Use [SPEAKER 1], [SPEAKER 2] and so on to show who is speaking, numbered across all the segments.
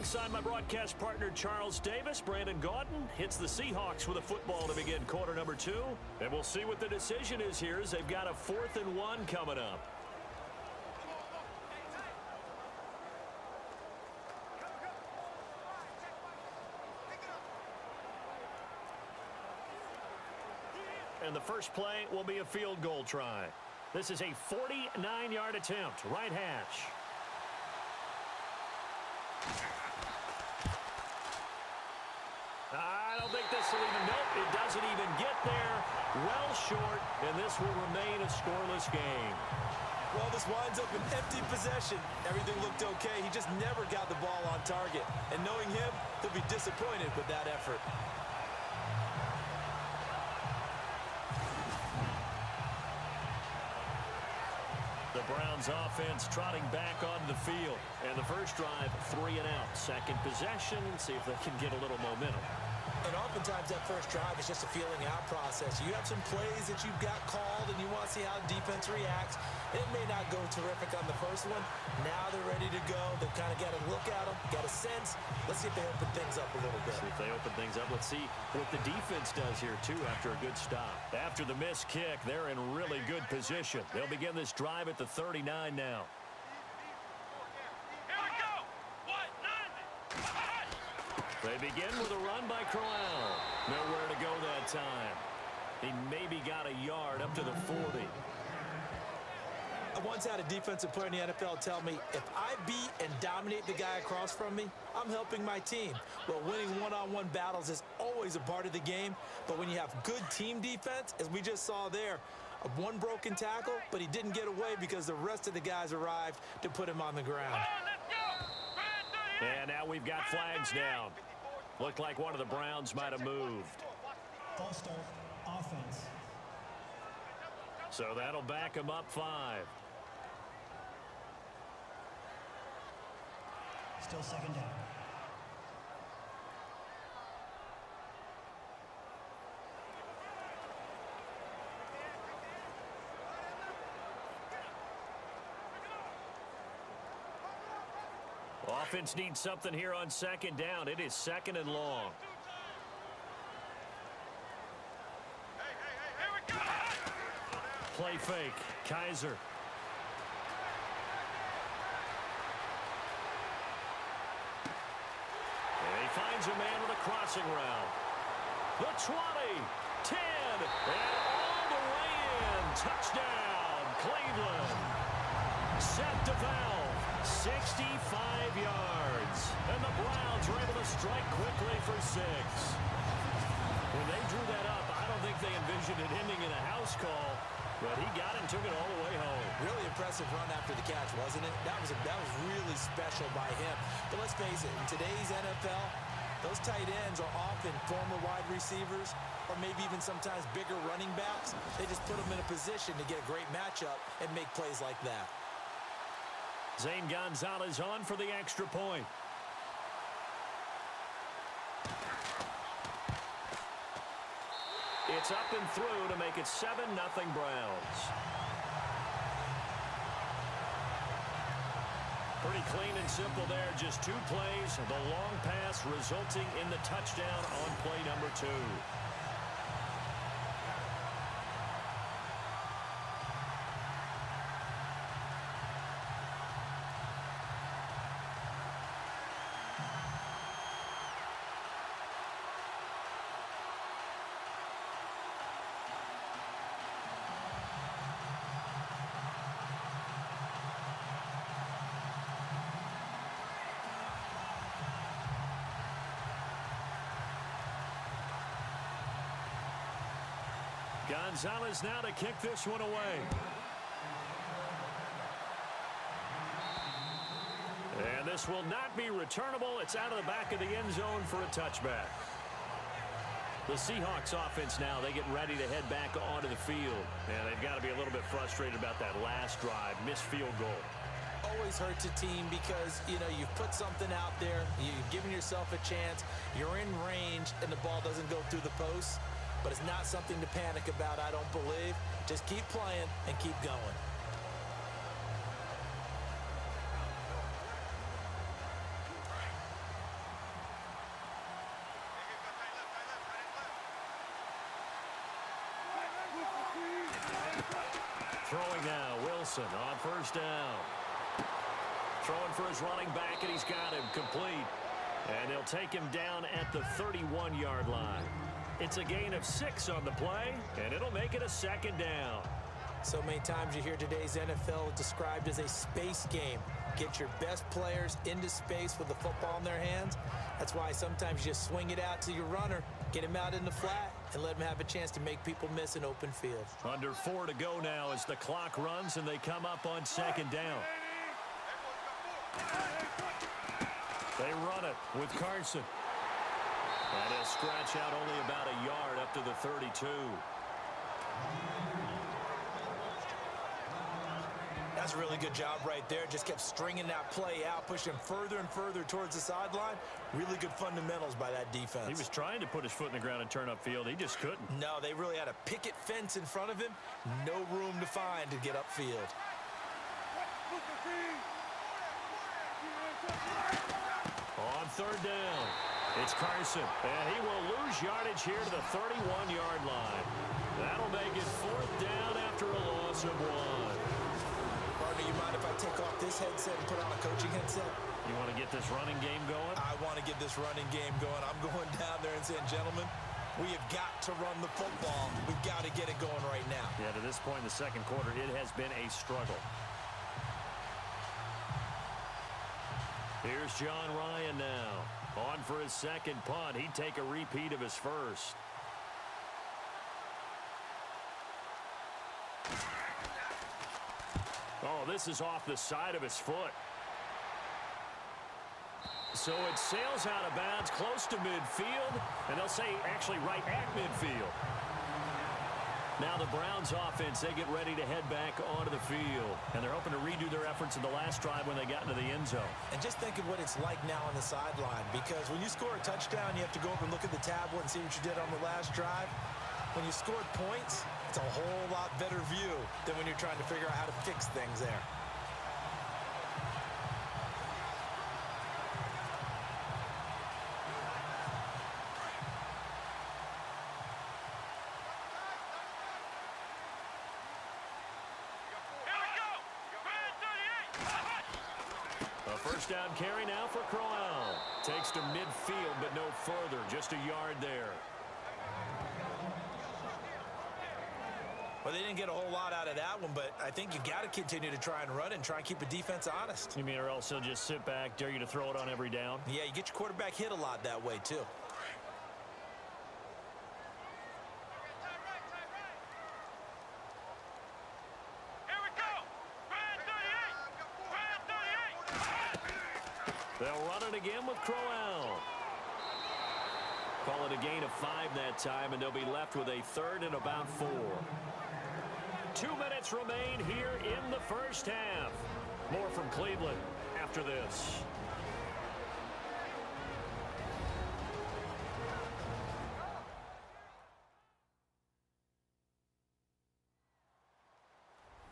[SPEAKER 1] alongside my broadcast partner, Charles Davis. Brandon Gaudin hits the Seahawks with a football to begin quarter number 2. And we'll see what the decision is here as they've got a 4th and 1 coming up. And the first play will be a field goal try. This is a 49-yard attempt, right hash. I don't think this will even, nope, it doesn't even get there. Well short, and this will remain a scoreless game.
[SPEAKER 2] Well, this winds up an empty possession. Everything looked okay. He just never got the ball on target. And knowing him, he'll be disappointed with that effort.
[SPEAKER 1] The Browns offense trotting back onto the field. And the first drive, 3 and out. Second possession, see if they can get a little momentum.
[SPEAKER 2] And oftentimes that first drive is just a feeling out process. You have some plays that you've got called and you want to see how the defense reacts. It may not go terrific on the first one. Now they're ready to go. They've kind of got a look at them, got a sense. Let's see if they open things up a little bit.
[SPEAKER 1] See if they open things up. Let's see what the defense does here, too, after a good stop. After the missed kick, they're in really good position. They'll begin this drive at the 39 now. They begin with a run by Corral. Nowhere to go that time. He maybe got a yard up to the 40.
[SPEAKER 2] I once had a defensive player in the NFL tell me, if I beat and dominate the guy across from me, I'm helping my team. Well, winning one-on-one battles is always a part of the game, but when you have good team defense, as we just saw there, one broken tackle, but he didn't get away because the rest of the guys arrived to put him on the ground.
[SPEAKER 1] And now we've got flags down. Looked like one of the Browns might have moved.
[SPEAKER 3] False start, offense.
[SPEAKER 1] So that'll back him up 5.
[SPEAKER 3] Still second down.
[SPEAKER 1] Offense needs something here on second down. It is 2nd and long. Play fake. Kaiser. And he finds a man with a crossing route. The 20, 10, and all the way in. Touchdown, Cleveland. Set to valve. 65 yards. And the Browns are able to strike quickly for 6. When they drew that up, I don't think they envisioned it ending in a house call, but he got it and took it all the way home.
[SPEAKER 2] Really impressive run after the catch, wasn't it? That was really special by him. But let's face it, in today's NFL, those tight ends are often former wide receivers or maybe even sometimes bigger running backs. They just put them in a position to get a great matchup and make plays like that.
[SPEAKER 1] Zane Gonzalez on for the extra point. It's up and through to make it 7-0 Browns. Pretty clean and simple there. Just 2 plays. The long pass resulting in the touchdown on play number 2. Gonzalez now to kick this one away. And this will not be returnable. It's out of the back of the end zone for a touchback. The Seahawks offense now, they get ready to head back onto the field. And they've got to be a little bit frustrated about that last drive, missed field goal.
[SPEAKER 2] Always hurts a team because, you know, you've put something out there, you've given yourself a chance, you're in range, and the ball doesn't go through the post. But it's not something to panic about, I don't believe. Just keep playing and keep going.
[SPEAKER 1] Throwing now, Wilson on first down. Throwing for his running back, and he's got him complete. And they'll take him down at the 31-yard line. It's a gain of 6 on the play, and it'll make it a second down.
[SPEAKER 2] So many times you hear today's NFL described as a space game. Get your best players into space with the football in their hands. That's why sometimes you just swing it out to your runner, get him out in the flat, and let him have a chance to make people miss an open field.
[SPEAKER 1] Under 4 to go now as the clock runs and they come up on second down. They run it with Carson. And he'll scratch out only about a yard up to the 32.
[SPEAKER 2] That's a really good job right there. Just kept stringing that play out, pushing him further and further towards the sideline. Really good fundamentals by that defense.
[SPEAKER 1] He was trying to put his foot in the ground and turn upfield. He just couldn't.
[SPEAKER 2] No, they really had a picket fence in front of him. No room to find to get upfield.
[SPEAKER 1] On third down, it's Carson. And he will lose yardage here to the 31-yard line. That'll make it 4th down after a loss of 1.
[SPEAKER 2] Partner, you mind if I take off this headset and put on a coaching headset?
[SPEAKER 1] You want to get this running game going?
[SPEAKER 2] I want to get this running game going. I'm going down there and saying, gentlemen, we have got to run the football. We've got to get it going right now.
[SPEAKER 1] Yeah, to this point in the second quarter, it has been a struggle. Here's John Ryan now. On for his second punt. He'd take a repeat of his first. Oh, this is off the side of his foot. So it sails out of bounds close to midfield, and they'll say actually right at midfield. Now the Browns offense, they get ready to head back onto the field, and they're hoping to redo their efforts in the last drive when they got into the end zone.
[SPEAKER 2] And just think of what it's like now on the sideline, because when you score a touchdown, you have to go over and look at the tablet and see what you did on the last drive. When you scored points, it's a whole lot better view than when you're trying to figure out how to fix things there.
[SPEAKER 1] First down carry now for Crowell. Takes to midfield, but no further. Just a yard there.
[SPEAKER 2] Well, they didn't get a whole lot out of that one, but I think you got to continue to try and run and try and keep the defense honest.
[SPEAKER 1] You mean or else he'll just sit back, dare you to throw it on every down?
[SPEAKER 2] Yeah, you get your quarterback hit a lot that way, too.
[SPEAKER 1] They'll run it again with Crowell. Call it a gain of 5 that time, and they'll be left with a 3rd and about 4. 2 minutes remain here in the first half. More from Cleveland after this.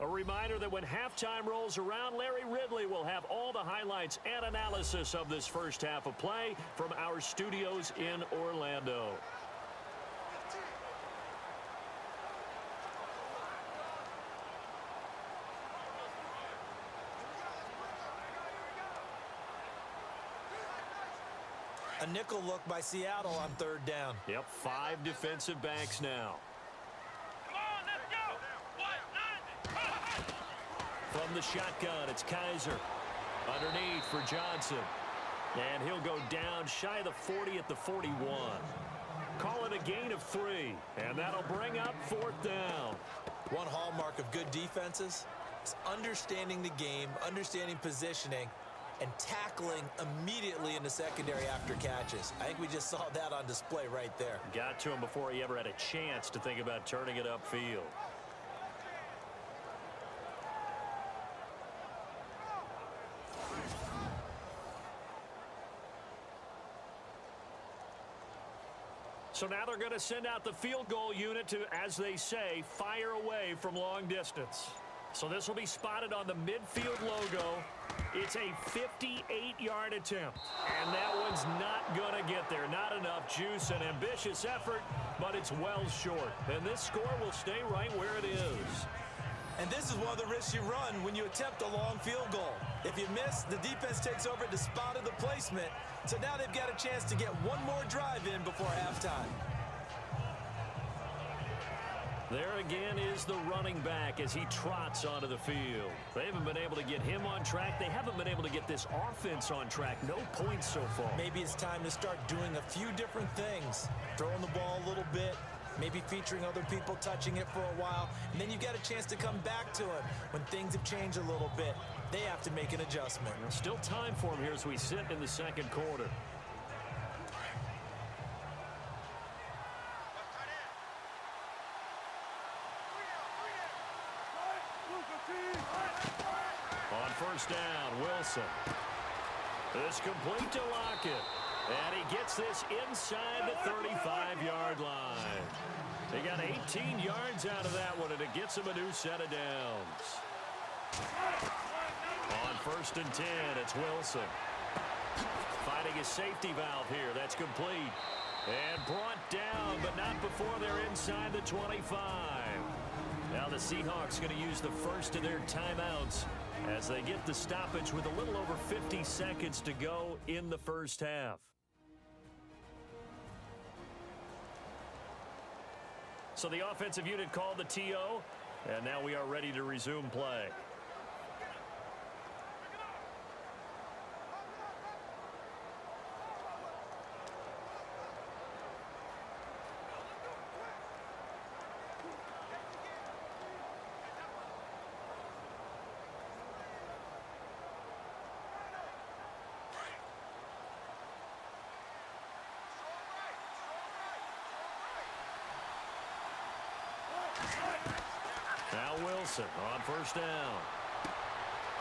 [SPEAKER 1] A reminder that when halftime rolls around, Larry Ridley will have all the highlights and analysis of this first half of play from our studios in Orlando.
[SPEAKER 2] A nickel look by Seattle on 3rd down.
[SPEAKER 1] Yep, 5 defensive backs now. From the shotgun, it's Kaiser. Underneath for Johnson. And he'll go down shy of the 40 at the 41. Call it a gain of 3. And that'll bring up 4th down.
[SPEAKER 2] One hallmark of good defenses is understanding the game, understanding positioning, and tackling immediately in the secondary after catches. I think we just saw that on display right there.
[SPEAKER 1] Got to him before he ever had a chance to think about turning it upfield. So now they're going to send out the field goal unit to, as they say, fire away from long distance. So this will be spotted on the midfield logo. It's a 58-yard attempt. And that one's not going to get there. Not enough juice and ambitious effort, but it's well short. And this score will stay right where it is.
[SPEAKER 2] And this is one of the risks you run when you attempt a long field goal. If you miss, the defense takes over at the spot of the placement. So now they've got a chance to get one more drive in before halftime.
[SPEAKER 1] There again is the running back as he trots onto the field. They haven't been able to get him on track. They haven't been able to get this offense on track. No points so far.
[SPEAKER 2] Maybe it's time to start doing a few different things. Throwing the ball a little bit, maybe featuring other people touching it for a while, and then you've got a chance to come back to it when things have changed a little bit. They have to make an adjustment.
[SPEAKER 1] Still time for him here as we sit in the second quarter. On first down, Wilson. This complete to Lockett. And he gets this inside the 35-yard line. They got 18 yards out of that one, and it gets him a new set of downs. On first and 10, it's Wilson. Finding his safety valve here. That's complete. And brought down, but not before they're inside the 25. Now the Seahawks going to use the first of their timeouts as they get the stoppage with a little over 50 seconds to go in the first half. So the offensive unit called the TO, and now we are ready to resume play. Now Wilson on first down.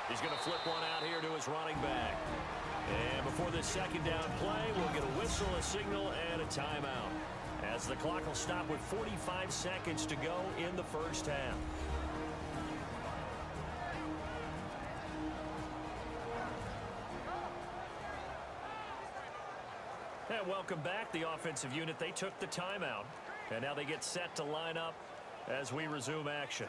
[SPEAKER 1] He's going to flip one out here to his running back. And before this second down play, we'll get a whistle, a signal, and a timeout, as the clock will stop with 45 seconds to go in the first half. And welcome back. The offensive unit, they took the timeout, and now they get set to line up as we resume action.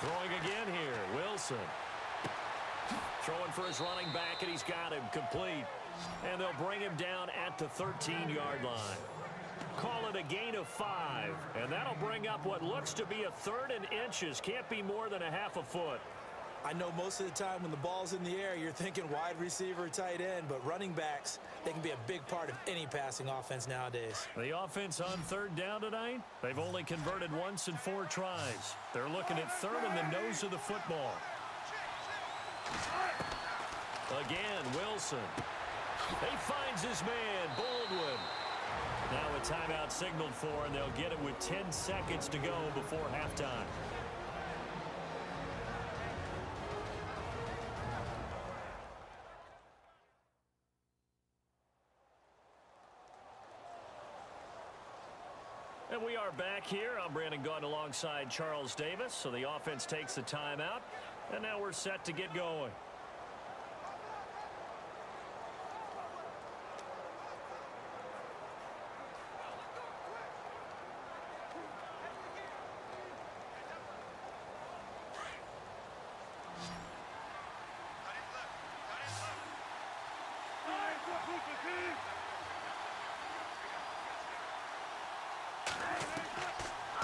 [SPEAKER 1] Throwing again here, Wilson. Throwing for his running back, and he's got him complete. And they'll bring him down at the 13-yard line. Call it a gain of 5, and that'll bring up what looks to be a third and inches. Can't be more than a half a foot.
[SPEAKER 2] I know most of the time when the ball's in the air, you're thinking wide receiver, tight end, but running backs, they can be a big part of any passing offense nowadays.
[SPEAKER 1] The offense on third down tonight, they've only converted once in 4 tries. They're looking at third in the nose of the football. Again, Wilson. He finds his man, Baldwin. Now a timeout signaled for, and they'll get it with 10 seconds to go before halftime. And we are back here. I'm Brandon Gaudin alongside Charles Davis. So the offense takes the timeout, and now we're set to get going.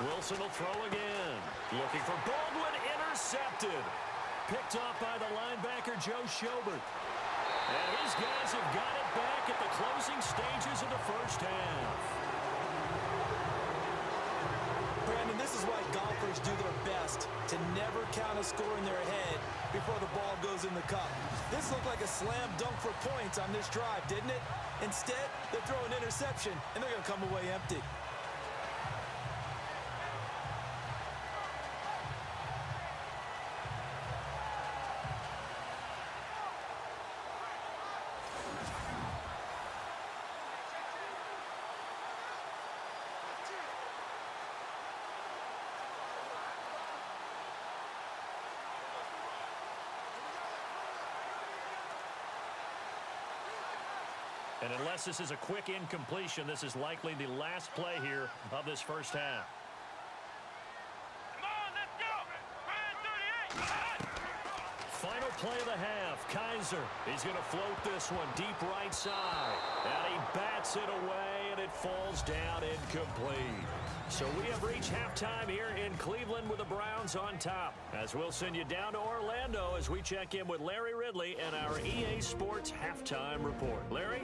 [SPEAKER 1] Wilson will throw again. Looking for Baldwin, intercepted. Picked off by the linebacker, Joe Schobert. And his guys have got it back at the closing stages of the first half.
[SPEAKER 2] Brandon, this is why golfers do their best to never count a score in their head before the ball goes in the cup. This looked like a slam dunk for points on this drive, didn't it? Instead, they throw an interception, and they're going to come away empty.
[SPEAKER 1] And unless this is a quick incompletion, this is likely the last play here of this first half.
[SPEAKER 4] Come on, let's go! 38!
[SPEAKER 1] Final play of the half. Kaiser is going to float this one deep right side. And he bats it away, and it falls down incomplete. So we have reached halftime here in Cleveland with the Browns on top. As we'll send you down to Orlando as we check in with Larry Ridley and our EA Sports Halftime Report. Larry?